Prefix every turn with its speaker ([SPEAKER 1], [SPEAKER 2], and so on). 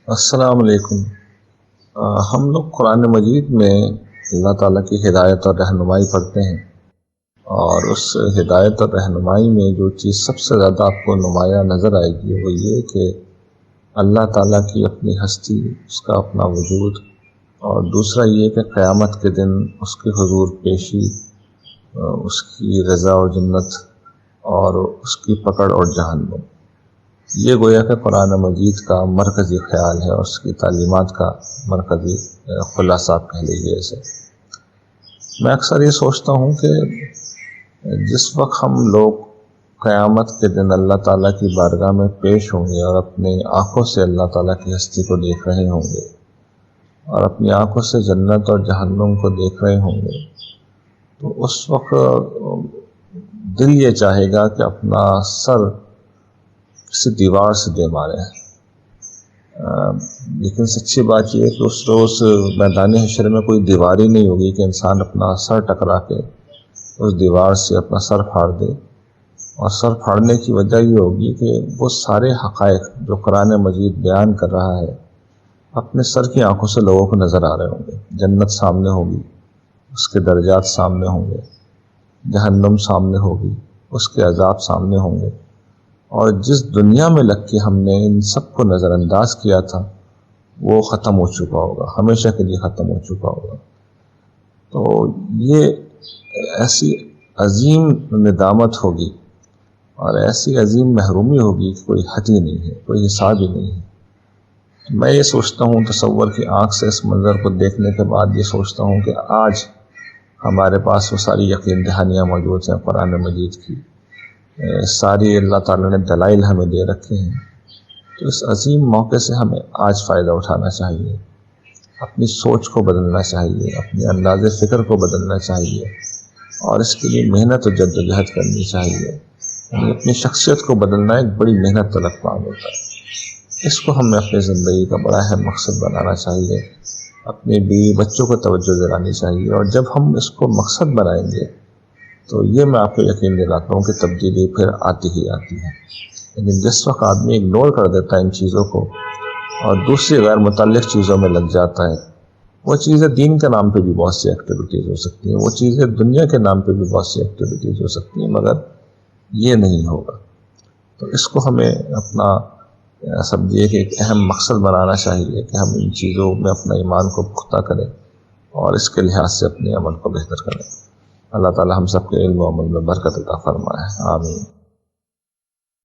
[SPEAKER 1] السلام علیکم۔ ہم لوگ قرآن مجید میں اللہ تعالیٰ کی ہدایت اور رہنمائی پڑھتے ہیں، اور اس ہدایت اور رہنمائی میں جو چیز سب سے زیادہ آپ کو نمایاں نظر آئے گی وہ یہ کہ اللہ تعالیٰ کی اپنی ہستی، اس کا اپنا وجود، اور دوسرا یہ کہ قیامت کے دن اس کے حضور پیشی، اس کی رضا اور جنت، اور اس کی پکڑ اور جہنم۔ یہ گویا کہ قرآن مجید کا مرکزی خیال ہے، اور اس کی تعلیمات کا مرکزی خلاصہ کہہ لیجیے اسے۔ میں اکثر یہ سوچتا ہوں کہ جس وقت ہم لوگ قیامت کے دن اللہ تعالیٰ کی بارگاہ میں پیش ہوں گے اور اپنی آنکھوں سے اللہ تعالیٰ کی ہستی کو دیکھ رہے ہوں گے، اور اپنی آنکھوں سے جنت اور جہنم کو دیکھ رہے ہوں گے، تو اس وقت دل یہ چاہے گا کہ اپنا سر کسی دیوار سے دے مارے۔ لیکن سچی بات یہ ہے کہ اس روز میدان حشر میں کوئی دیوار ہی نہیں ہوگی کہ انسان اپنا سر ٹکرا کے اس دیوار سے اپنا سر پھاڑ دے۔ اور سر پھاڑنے کی وجہ یہ ہوگی کہ وہ سارے حقائق جو قرآن مجید بیان کر رہا ہے اپنے سر کی آنکھوں سے لوگوں کو نظر آ رہے ہوں گے۔ جنت سامنے ہوگی، اس کے درجات سامنے ہوں گے، جہنم سامنے ہوگی، اس کے عذاب سامنے ہوں گے، اور جس دنیا میں لگ کے ہم نے ان سب کو نظر انداز کیا تھا وہ ختم ہو چکا ہوگا، ہمیشہ کے لیے ختم ہو چکا ہوگا۔ تو یہ ایسی عظیم ندامت ہوگی اور ایسی عظیم محرومی ہوگی کہ کوئی حد ہی نہیں ہے، کوئی حساب ہی نہیں ہے۔ میں یہ سوچتا ہوں، تصور کی آنکھ سے اس منظر کو دیکھنے کے بعد یہ سوچتا ہوں کہ آج ہمارے پاس وہ ساری یقین دہانیاں موجود ہیں قرآن مجید کی، ساری اللہ تعالیٰ نے دلائل ہمیں دے رکھے ہیں۔ تو اس عظیم موقع سے ہمیں آج فائدہ اٹھانا چاہیے، اپنی سوچ کو بدلنا چاہیے، اپنے انداز فکر کو بدلنا چاہیے، اور اس کے لیے محنت و جدوجہد کرنی چاہیے۔ یعنی اپنی شخصیت کو بدلنا ایک بڑی محنت طلب کام ہوتا ہے۔ اس کو ہمیں اپنی زندگی کا بڑا اہم مقصد بنانا چاہیے، اپنے بیوی بچوں کو توجہ دلانا چاہیے، اور جب ہم اس کو مقصد بنائیں گے تو یہ میں آپ کو یقین دلاتا ہوں کہ تبدیلی پھر آتی ہی آتی ہے۔ لیکن جس وقت آدمی اگنور کر دیتا ہے ان چیزوں کو اور دوسری غیر متعلق چیزوں میں لگ جاتا ہے، وہ چیزیں دین کے نام پہ بھی بہت سی ایکٹیویٹیز ہو سکتی ہیں، وہ چیزیں دنیا کے نام پہ بھی بہت سی ایکٹیویٹیز ہو سکتی ہیں، مگر یہ نہیں ہوگا۔ تو اس کو ہمیں اپنا سمجھیے کہ ایک اہم مقصد بنانا چاہیے کہ ہم ان چیزوں میں اپنا ایمان کو پختہ کریں اور اس کے لحاظ سے اپنے عمل کو بہتر کریں۔ اللہ تعالی ہم سب کے علم و عمل میں برکت عطا فرمائے، آمین۔